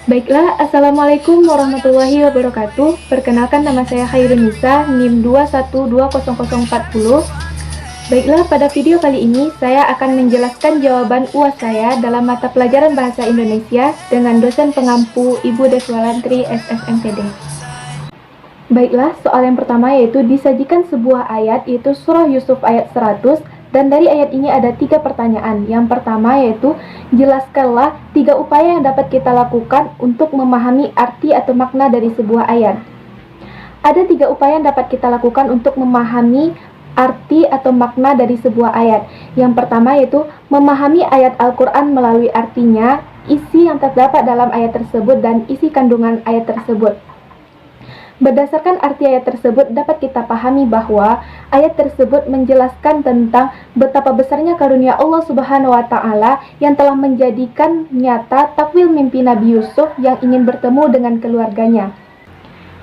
Baiklah, Assalamualaikum warahmatullahi wabarakatuh. Perkenalkan, nama saya Khairun Nisa, NIM 2120040. Baiklah, pada video kali ini saya akan menjelaskan jawaban UAS saya dalam mata pelajaran Bahasa Indonesia dengan dosen pengampu Ibu Deswalantri SSMPD. Baiklah, soal yang pertama yaitu disajikan sebuah ayat, yaitu surah Yusuf ayat 100. Dan dari ayat ini ada 3 pertanyaan. Yang pertama yaitu, jelaskanlah 3 upaya yang dapat kita lakukan untuk memahami arti atau makna dari sebuah ayat. Ada 3 upaya yang dapat kita lakukan untuk memahami arti atau makna dari sebuah ayat. Yang pertama yaitu, memahami ayat Al-Quran melalui artinya, isi yang terdapat dalam ayat tersebut, dan isi kandungan ayat tersebut. Berdasarkan arti ayat tersebut, dapat kita pahami bahwa ayat tersebut menjelaskan tentang betapa besarnya karunia Allah Subhanahu wa Ta'ala yang telah menjadikan nyata takwil mimpi Nabi Yusuf yang ingin bertemu dengan keluarganya.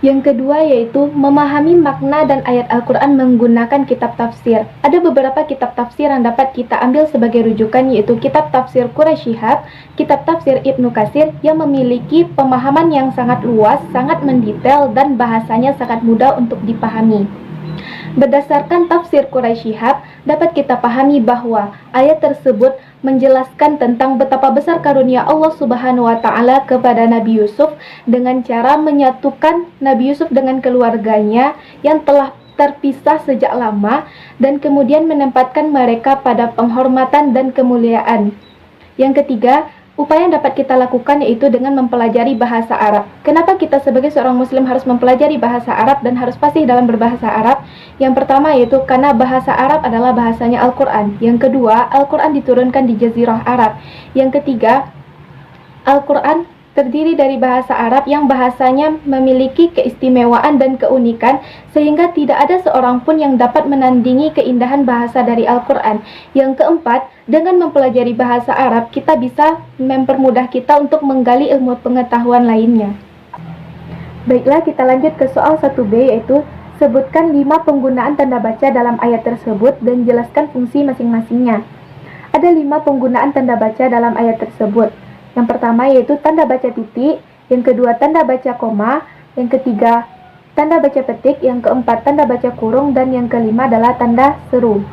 Yang kedua yaitu memahami makna dan ayat Al-Quran menggunakan kitab tafsir. Ada beberapa kitab tafsir yang dapat kita ambil sebagai rujukan, yaitu kitab tafsir Quraisy Shihab, kitab tafsir Ibnu Katsir yang memiliki pemahaman yang sangat luas, sangat mendetail, dan bahasanya sangat mudah untuk dipahami. Berdasarkan tafsir Quraisy Shihab, dapat kita pahami bahwa ayat tersebut menjelaskan tentang betapa besar karunia Allah Subhanahu wa Ta'ala kepada Nabi Yusuf dengan cara menyatukan Nabi Yusuf dengan keluarganya yang telah terpisah sejak lama, dan kemudian menempatkan mereka pada penghormatan dan kemuliaan. Yang ketiga, upaya yang dapat kita lakukan yaitu dengan mempelajari bahasa Arab. Kenapa kita sebagai seorang muslim harus mempelajari bahasa Arab dan harus fasih dalam berbahasa Arab? Yang pertama yaitu karena bahasa Arab adalah bahasanya Al-Quran. Yang kedua, Al-Quran diturunkan di Jazirah Arab. Yang ketiga, Al-Quran terdiri dari bahasa Arab yang bahasanya memiliki keistimewaan dan keunikan, sehingga tidak ada seorang pun yang dapat menandingi keindahan bahasa dari Al-Quran. Yang keempat, dengan mempelajari bahasa Arab, kita bisa mempermudah kita untuk menggali ilmu pengetahuan lainnya. Baiklah, kita lanjut ke soal 1B, yaitu sebutkan 5 penggunaan tanda baca dalam ayat tersebut dan jelaskan fungsi masing-masingnya. Ada 5 penggunaan tanda baca dalam ayat tersebut. Yang pertama yaitu tanda baca titik, yang kedua tanda baca koma, yang ketiga tanda baca petik, yang keempat tanda baca kurung, dan yang kelima adalah tanda seru.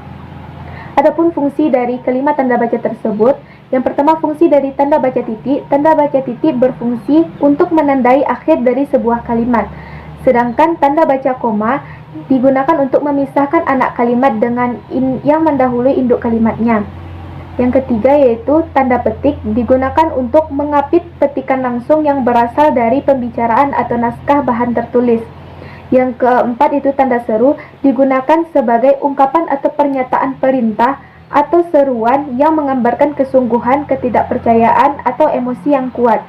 Adapun fungsi dari kelima tanda baca tersebut, yang pertama fungsi dari tanda baca titik berfungsi untuk menandai akhir dari sebuah kalimat. Sedangkan tanda baca koma digunakan untuk memisahkan anak kalimat dengan yang mendahului induk kalimatnya. Yang ketiga yaitu tanda petik digunakan untuk mengapit petikan langsung yang berasal dari pembicaraan atau naskah bahan tertulis. Yang keempat itu tanda seru digunakan sebagai ungkapan atau pernyataan perintah atau seruan yang menggambarkan kesungguhan, ketidakpercayaan, atau emosi yang kuat.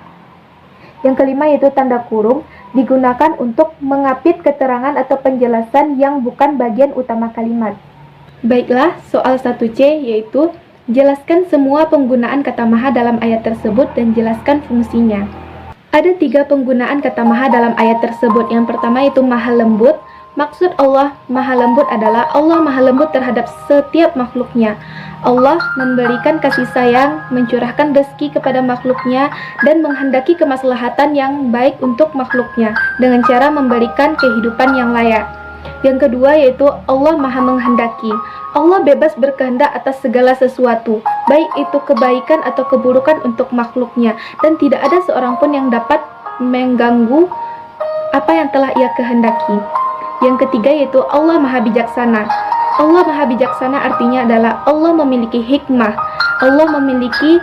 Yang kelima yaitu tanda kurung digunakan untuk mengapit keterangan atau penjelasan yang bukan bagian utama kalimat. Baiklah, soal 1C yaitu jelaskan semua penggunaan kata maha dalam ayat tersebut dan jelaskan fungsinya. Ada 3 penggunaan kata maha dalam ayat tersebut. Yang pertama yaitu maha lembut. Maksud Allah maha lembut adalah Allah maha lembut terhadap setiap makhluknya. Allah memberikan kasih sayang, mencurahkan rezeki kepada makhluknya, dan menghendaki kemaslahatan yang baik untuk makhluknya dengan cara memberikan kehidupan yang layak. Yang kedua yaitu Allah maha menghendaki. Allah bebas berkehendak atas segala sesuatu, baik itu kebaikan atau keburukan untuk makhluknya, dan tidak ada seorang pun yang dapat mengganggu apa yang telah ia kehendaki. Yang ketiga yaitu Allah maha bijaksana. Allah maha bijaksana artinya adalah Allah memiliki hikmah. Allah memiliki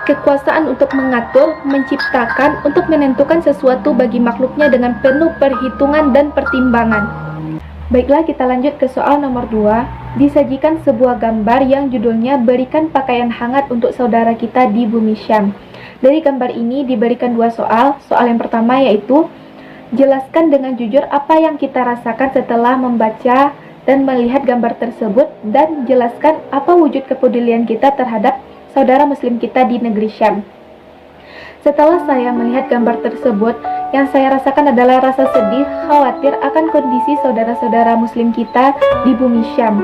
kekuasaan untuk mengatur, menciptakan, untuk menentukan sesuatu bagi makhluknya dengan penuh perhitungan dan pertimbangan. Baiklah, kita lanjut ke soal nomor 2. Disajikan sebuah gambar yang judulnya berikan pakaian hangat untuk saudara kita di bumi Syam. Dari gambar ini diberikan 2 soal. Soal yang pertama yaitu jelaskan dengan jujur apa yang kita rasakan setelah membaca dan melihat gambar tersebut, dan jelaskan apa wujud kepedulian kita terhadap saudara muslim kita di negeri Syam. Setelah saya melihat gambar tersebut, yang saya rasakan adalah rasa sedih, khawatir akan kondisi saudara-saudara muslim kita di bumi Syam.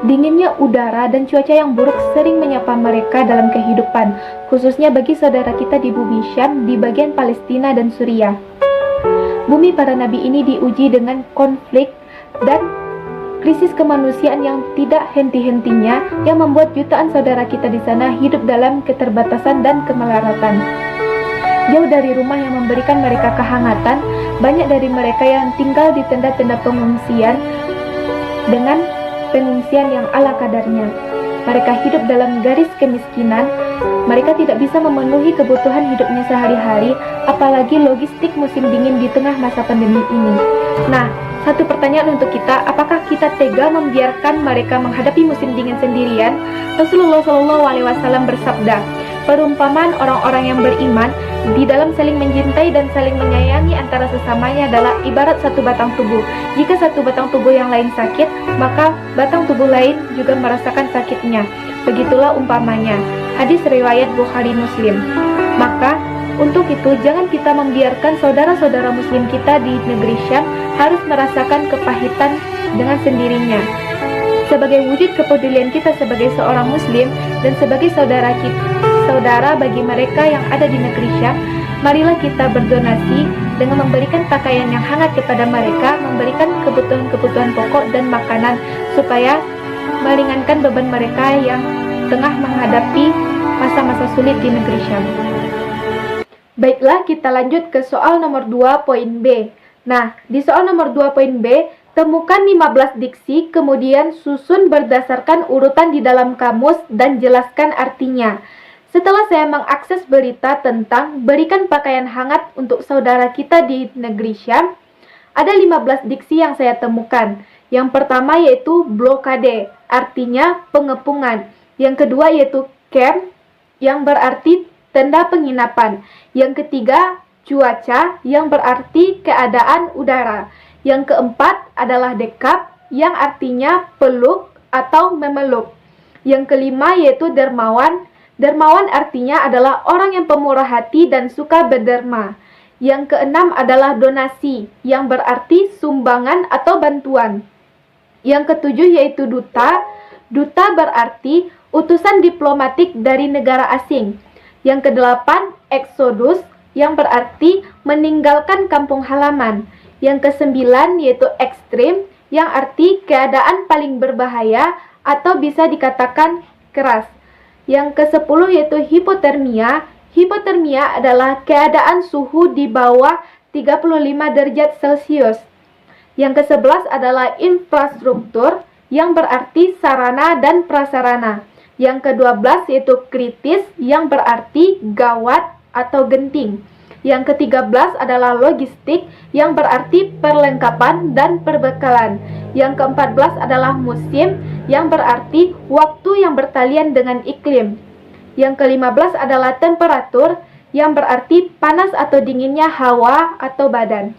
Dinginnya udara dan cuaca yang buruk sering menyapa mereka dalam kehidupan, khususnya bagi saudara kita di bumi Syam di bagian Palestina dan Suriah. Bumi para nabi ini diuji dengan konflik dan krisis kemanusiaan yang tidak henti-hentinya yang membuat jutaan saudara kita di sana hidup dalam keterbatasan dan kemelaratan. Jauh dari rumah yang memberikan mereka kehangatan, banyak dari mereka yang tinggal di tenda-tenda pengungsian dengan pengungsian yang ala kadarnya. Mereka hidup dalam garis kemiskinan. Mereka tidak bisa memenuhi kebutuhan hidupnya sehari-hari, apalagi logistik musim dingin di tengah masa pandemi ini. Nah, satu pertanyaan untuk kita, apakah kita tega membiarkan mereka menghadapi musim dingin sendirian? Rasulullah SAW bersabda, perumpamaan orang-orang yang beriman di dalam saling mencintai dan saling menyayangi antara sesamanya adalah ibarat satu batang tubuh. Jika satu batang tubuh yang lain sakit, maka batang tubuh lain juga merasakan sakitnya. Begitulah umpamanya. Hadis riwayat Bukhari Muslim. Maka untuk itu jangan kita membiarkan saudara-saudara muslim kita di negeri Syam harus merasakan kepahitan dengan sendirinya. Sebagai wujud kepedulian kita sebagai seorang muslim dan sebagai saudara bagi mereka yang ada di negeri Syam, marilah kita berdonasi dengan memberikan pakaian yang hangat kepada mereka, memberikan kebutuhan-kebutuhan pokok dan makanan supaya meringankan beban mereka yang tengah menghadapi masa-masa sulit di negeri Syam. Baiklah, kita lanjut ke soal nomor 2 poin B. Nah, di soal nomor 2 poin B, temukan 15 diksi, kemudian susun berdasarkan urutan di dalam kamus dan jelaskan artinya. Setelah saya mengakses berita tentang berikan pakaian hangat untuk saudara kita di negeri Syam, ada 15 diksi yang saya temukan. Yang pertama yaitu blokade, artinya pengepungan. Yang kedua yaitu camp, yang berarti tenda penginapan. Yang ketiga, cuaca, yang berarti keadaan udara. Yang keempat adalah dekap, yang artinya peluk atau memeluk. Yang kelima yaitu dermawan. Dermawan artinya adalah orang yang pemurah hati dan suka berderma. Yang keenam adalah donasi, yang berarti sumbangan atau bantuan. Yang ketujuh yaitu duta. Duta berarti utusan diplomatik dari negara asing. Yang kedelapan, eksodus, yang berarti meninggalkan kampung halaman. Yang kesembilan yaitu ekstrim, yang arti keadaan paling berbahaya atau bisa dikatakan keras. Yang ke-10 yaitu hipotermia. Hipotermia adalah keadaan suhu di bawah 35 derajat Celcius. Yang ke-11 adalah infrastruktur, yang berarti sarana dan prasarana. Yang ke-12 yaitu kritis, yang berarti gawat atau genting. Yang ke-13 adalah logistik, yang berarti perlengkapan dan perbekalan. Yang ke-14 adalah musim, yang berarti waktu yang bertalian dengan iklim. Yang ke-15 adalah temperatur, yang berarti panas atau dinginnya hawa atau badan.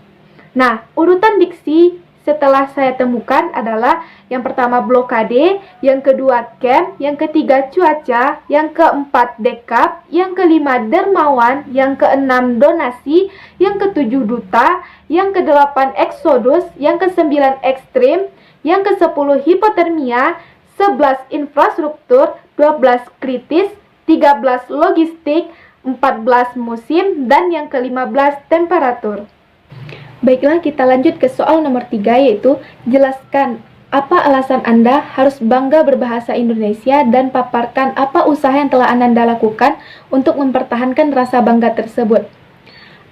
Nah, urutan diksi setelah saya temukan adalah yang pertama blokade, yang kedua camp, yang ketiga cuaca, yang keempat dekap, yang kelima dermawan, yang keenam donasi, yang ketujuh duta, yang kedelapan eksodus, yang kesembilan ekstrim, yang kesepuluh hipotermia, 11 infrastruktur, 12 kritis, 13 logistik, 14 musim, dan yang ke-15 temperatur. Baiklah, kita lanjut ke soal nomor 3 yaitu jelaskan apa alasan Anda harus bangga berbahasa Indonesia dan paparkan apa usaha yang telah Anda lakukan untuk mempertahankan rasa bangga tersebut.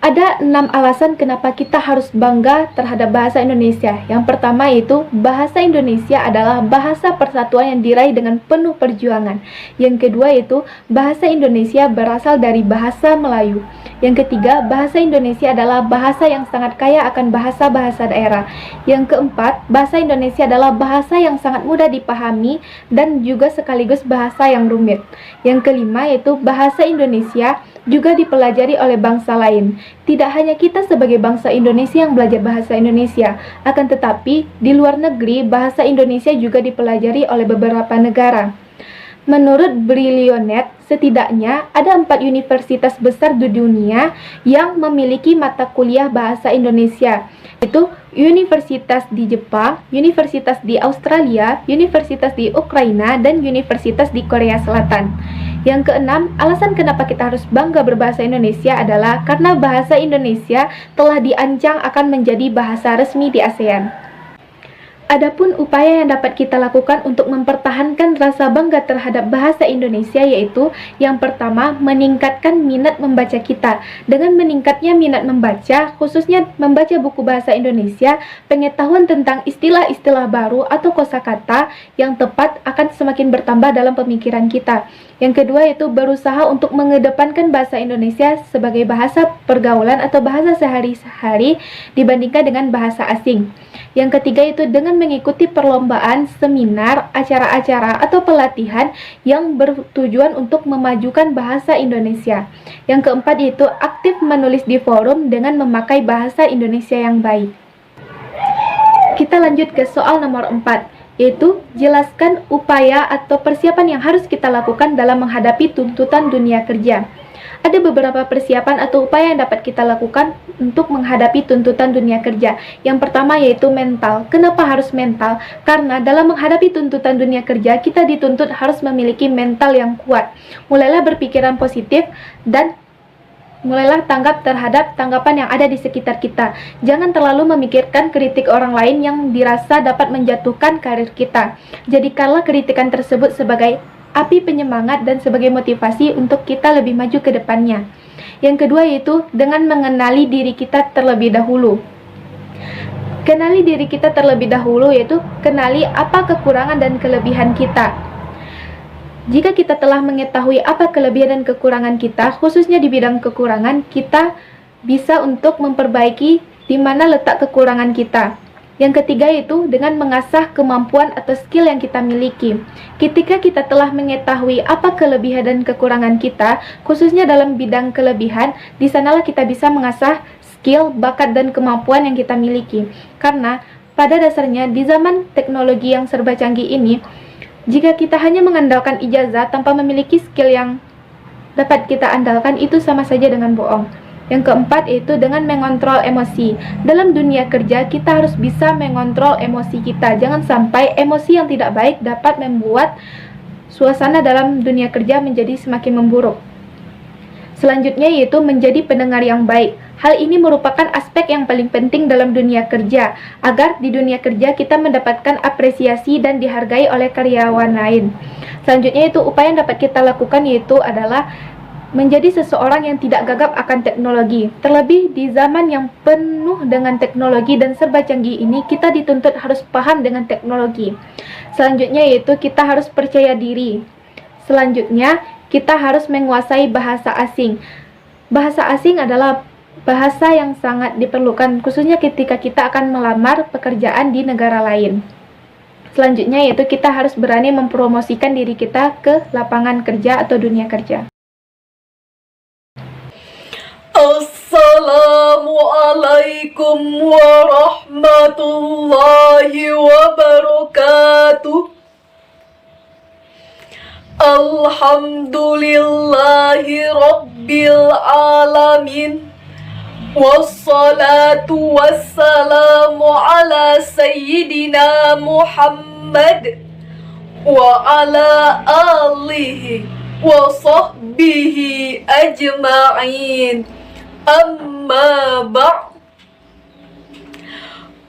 Ada 6 alasan kenapa kita harus bangga terhadap bahasa Indonesia. Yang pertama yaitu bahasa Indonesia adalah bahasa persatuan yang diraih dengan penuh perjuangan. Yang kedua yaitu bahasa Indonesia berasal dari bahasa Melayu. Yang ketiga, bahasa Indonesia adalah bahasa yang sangat kaya akan bahasa-bahasa daerah. Yang keempat, bahasa Indonesia adalah bahasa yang sangat mudah dipahami dan juga sekaligus bahasa yang rumit. Yang kelima yaitu bahasa Indonesia juga dipelajari oleh bangsa lain. Tidak hanya kita sebagai bangsa Indonesia yang belajar bahasa Indonesia, akan tetapi di luar negeri bahasa Indonesia juga dipelajari oleh beberapa negara. Menurut Brilionet, setidaknya ada 4 universitas besar di dunia yang memiliki mata kuliah bahasa Indonesia, yaitu universitas di Jepang, universitas di Australia, universitas di Ukraina, dan universitas di Korea Selatan. Yang keenam, alasan kenapa kita harus bangga berbahasa Indonesia adalah karena bahasa Indonesia telah diancang akan menjadi bahasa resmi di ASEAN. Adapun upaya yang dapat kita lakukan untuk mempertahankan rasa bangga terhadap bahasa Indonesia yaitu yang pertama, meningkatkan minat membaca kita. Dengan meningkatnya minat membaca, khususnya membaca buku bahasa Indonesia, pengetahuan tentang istilah-istilah baru atau kosakata yang tepat akan semakin bertambah dalam pemikiran kita. Yang kedua yaitu berusaha untuk mengedepankan bahasa Indonesia sebagai bahasa pergaulan atau bahasa sehari-hari dibandingkan dengan bahasa asing. Yang ketiga itu dengan mengikuti perlombaan, seminar, acara-acara atau pelatihan yang bertujuan untuk memajukan bahasa Indonesia. Yang keempat yaitu aktif menulis di forum dengan memakai bahasa Indonesia yang baik. Kita lanjut ke soal nomor 4, yaitu jelaskan upaya atau persiapan yang harus kita lakukan dalam menghadapi tuntutan dunia kerja. Ada beberapa persiapan atau upaya yang dapat kita lakukan untuk menghadapi tuntutan dunia kerja. Yang pertama yaitu mental. Kenapa harus mental? Karena dalam menghadapi tuntutan dunia kerja, kita dituntut harus memiliki mental yang kuat. Mulailah berpikiran positif dan mulailah tanggap terhadap tanggapan yang ada di sekitar kita. Jangan terlalu memikirkan kritik orang lain yang dirasa dapat menjatuhkan karir kita. Jadikanlah kritikan tersebut sebagai api penyemangat dan sebagai motivasi untuk kita lebih maju ke depannya. Yang kedua yaitu dengan mengenali diri kita terlebih dahulu. Kenali diri kita terlebih dahulu yaitu kenali apa kekurangan dan kelebihan kita. Jika kita telah mengetahui apa kelebihan dan kekurangan kita, khususnya di bidang kekurangan, kita bisa untuk memperbaiki di mana letak kekurangan kita. Yang ketiga yaitu dengan mengasah kemampuan atau skill yang kita miliki. Ketika kita telah mengetahui apa kelebihan dan kekurangan kita, khususnya dalam bidang kelebihan, di sanalah kita bisa mengasah skill, bakat, dan kemampuan yang kita miliki. Karena pada dasarnya di zaman teknologi yang serba canggih ini, jika kita hanya mengandalkan ijazah tanpa memiliki skill yang dapat kita andalkan, itu sama saja dengan bohong. Yang keempat yaitu dengan mengontrol emosi. Dalam dunia kerja, kita harus bisa mengontrol emosi kita. Jangan sampai emosi yang tidak baik dapat membuat suasana dalam dunia kerja menjadi semakin memburuk. Selanjutnya yaitu menjadi pendengar yang baik. Hal ini merupakan aspek yang paling penting dalam dunia kerja, agar di dunia kerja kita mendapatkan apresiasi dan dihargai oleh karyawan lain. Selanjutnya itu upaya yang dapat kita lakukan yaitu adalah menjadi seseorang yang tidak gagap akan teknologi. Terlebih di zaman yang penuh dengan teknologi dan serba canggih ini, kita dituntut harus paham dengan teknologi. Selanjutnya yaitu kita harus percaya diri. Selanjutnya, kita harus menguasai bahasa asing. Bahasa asing adalah bahasa yang sangat diperlukan, khususnya ketika kita akan melamar pekerjaan di negara lain. Selanjutnya yaitu kita harus berani mempromosikan diri kita ke lapangan kerja atau dunia kerja. Assalamualaikum warahmatullahi wabarakatuh. Alhamdulillahi rabbil alamin. Wassalatu wassalamu ala sayyidina Muhammad wa ala alihi wa sahbihi ajma'in. Amma ba'.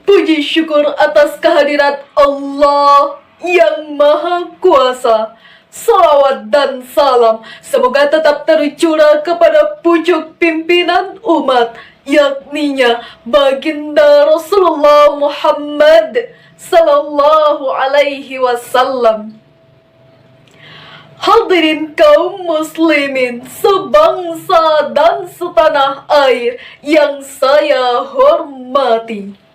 Puji syukur atas kehadirat Allah yang Maha Kuasa. Salawat dan salam semoga tetap tercurah kepada pucuk pimpinan umat, yakninya baginda Rasulullah Muhammad sallallahu alaihi wasallam. Hadirin kaum muslimin sebangsa dan setanah air yang saya hormati.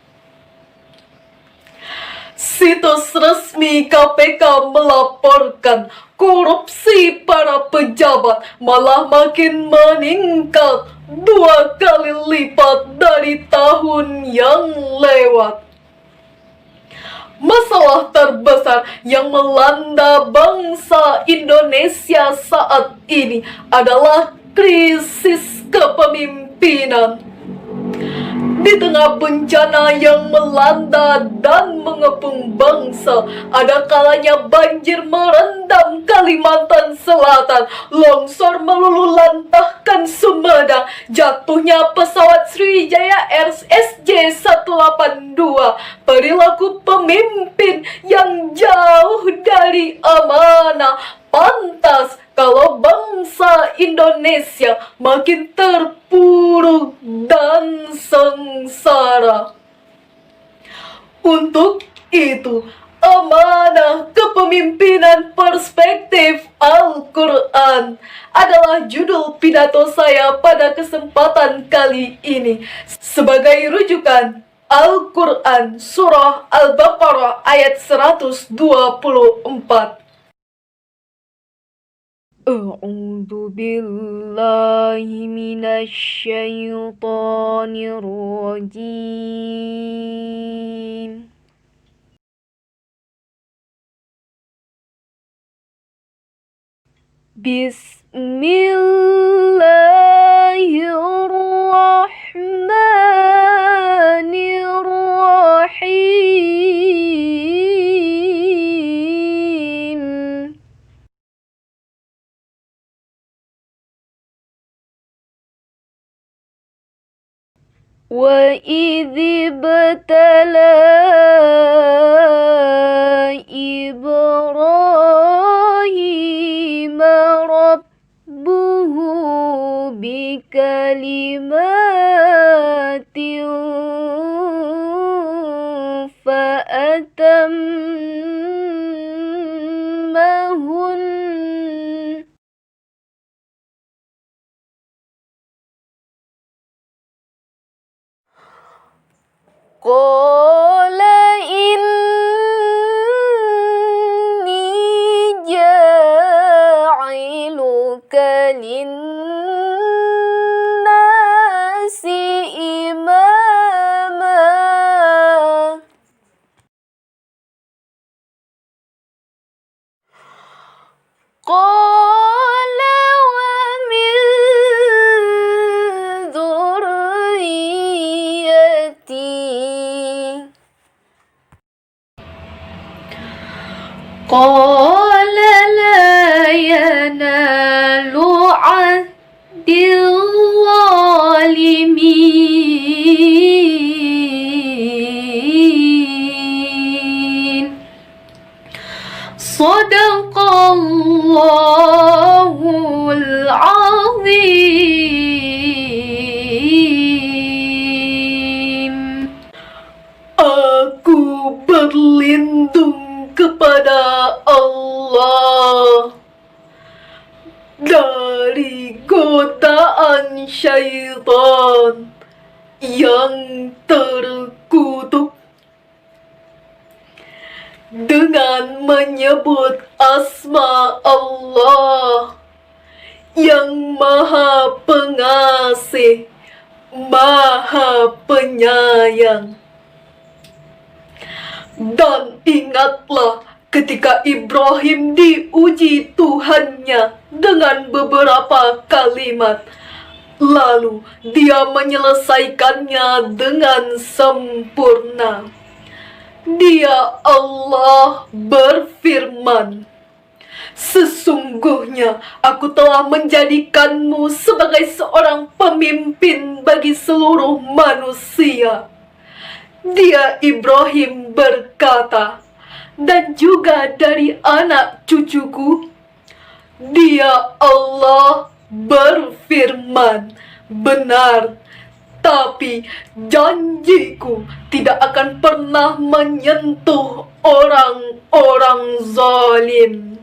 Situs resmi KPK melaporkan korupsi para pejabat malah makin meningkat 2 kali lipat dari tahun yang lewat. Masalah terbesar yang melanda bangsa Indonesia saat ini adalah krisis kepemimpinan. Di tengah bencana yang melanda dan mengepung bangsa, ada kalanya banjir merendam Kalimantan Selatan, longsor melululantahkan Sumedang, jatuhnya pesawat Sriwijaya Air SJ182, perilaku pemimpin yang jauh dari amanah. Pantas kalau bangsa Indonesia makin terpuruk dan sengsara. Untuk itu, amanah kepemimpinan perspektif Al-Quran adalah judul pidato saya pada kesempatan kali ini. Sebagai rujukan, Al-Quran Surah Al-Baqarah ayat 124. أعوذ بالله من الشيطان الرجيم بسم الله الرحمن الرحيم وَإِذِ ابْتَلَى إِبْرَاهِيمَ رَبُّهُ بِكَلِمَاتٍ فَأَتَمَّهُنَّ قال إني جاعلك للناس إماما قال ومن ذريتي قال لا ينال عهد الظالمين صدق الله العظيم. Aku berlindung kepada Allah dari godaan syaitan yang terkutuk dengan menyebut asma Allah yang Maha Pengasih, Maha Penyayang. Dan ingatlah ketika Ibrahim diuji Tuhannya dengan beberapa kalimat, lalu dia menyelesaikannya dengan sempurna. Dia Allah berfirman, sesungguhnya aku telah menjadikanmu sebagai seorang pemimpin bagi seluruh manusia. Dia Ibrahim berkata, dan juga dari anak cucuku. Dia Allah berfirman, benar, tapi janjiku tidak akan pernah menyentuh orang-orang zalim.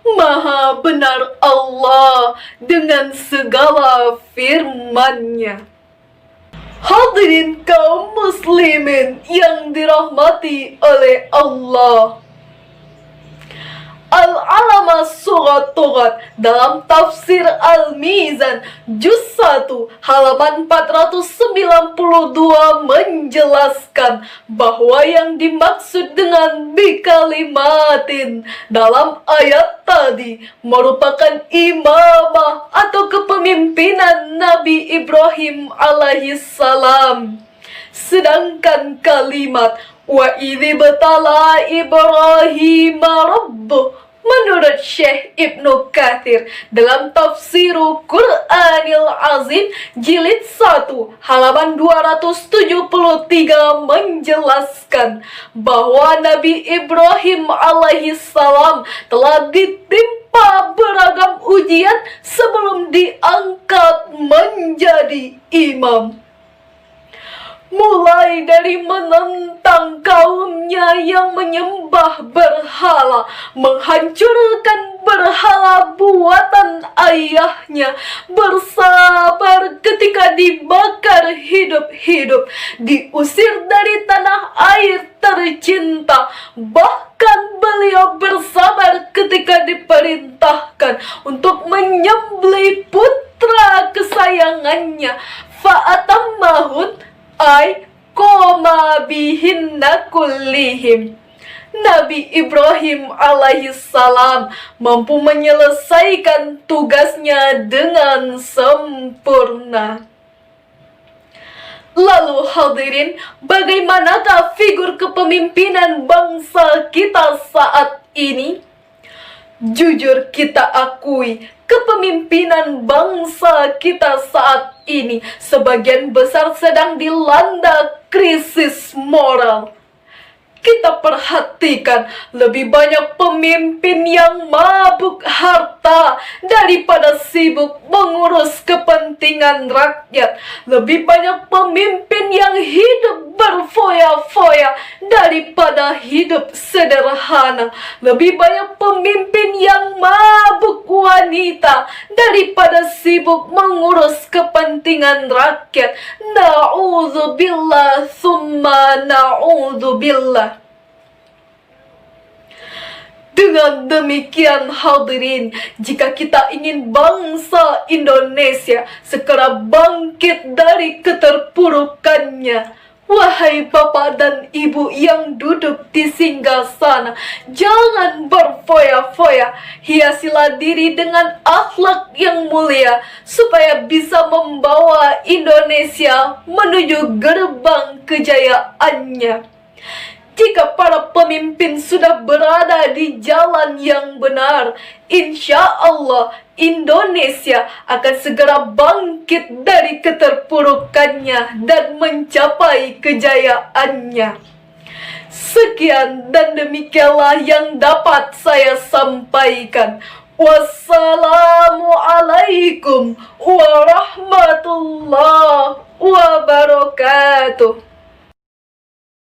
Maha benar Allah dengan segala firman-Nya. Hadirin kaum muslimin yang dirahmati oleh Allah, Al-Alama Surat Turat dalam tafsir Al-Mizan Juz 1 halaman 492 menjelaskan bahwa yang dimaksud dengan bikalimatin dalam ayat tadi merupakan imamah atau kepemimpinan Nabi Ibrahim alaihissalam. Sedangkan kalimat wa idzi batala Ibrahim rabbuh menurut Syekh Ibnu Katsir dalam tafsiru Qur'anil Azim jilid 1 halaman 273 menjelaskan bahwa Nabi Ibrahim alaihissalam telah ditimpa beragam ujian sebelum diangkat menjadi imam. Mulai dari menentang kaumnya yang menyembah berhala, menghancurkan berhala buatan ayahnya, bersabar ketika dibakar hidup-hidup, diusir dari tanah air tercinta, bahkan beliau bersabar ketika diperintahkan untuk menyembelih putra kesayangannya, fa'atammahud ay koma bihinna kullihim. Nabi Ibrahim alaihissalam mampu menyelesaikan tugasnya dengan sempurna. Lalu hadirin, bagaimanakah figur kepemimpinan bangsa kita saat ini? Jujur kita akui, kepemimpinan bangsa kita saat ini sebagian besar sedang dilanda krisis moral. Kita perhatikan lebih banyak pemimpin yang mabuk harta daripada sibuk mengurus kepentingan rakyat. Lebih banyak pemimpin yang hidup berfoya-foya daripada hidup sederhana. Lebih banyak pemimpin yang mabuk wanita daripada sibuk mengurus kepentingan rakyat. Na'udzubillah summa na'udzubillah. Dengan demikian hadirin, jika kita ingin bangsa Indonesia segera bangkit dari keterpurukannya, wahai bapak dan ibu yang duduk di singgasana, jangan berfoya-foya, hiasilah diri dengan akhlak yang mulia supaya bisa membawa Indonesia menuju gerbang kejayaannya. Jika para pemimpin sudah berada di jalan yang benar, insya Allah Indonesia akan segera bangkit dari keterpurukannya dan mencapai kejayaannya. Sekian dan demikianlah yang dapat saya sampaikan. Wassalamualaikum warahmatullahi wabarakatuh.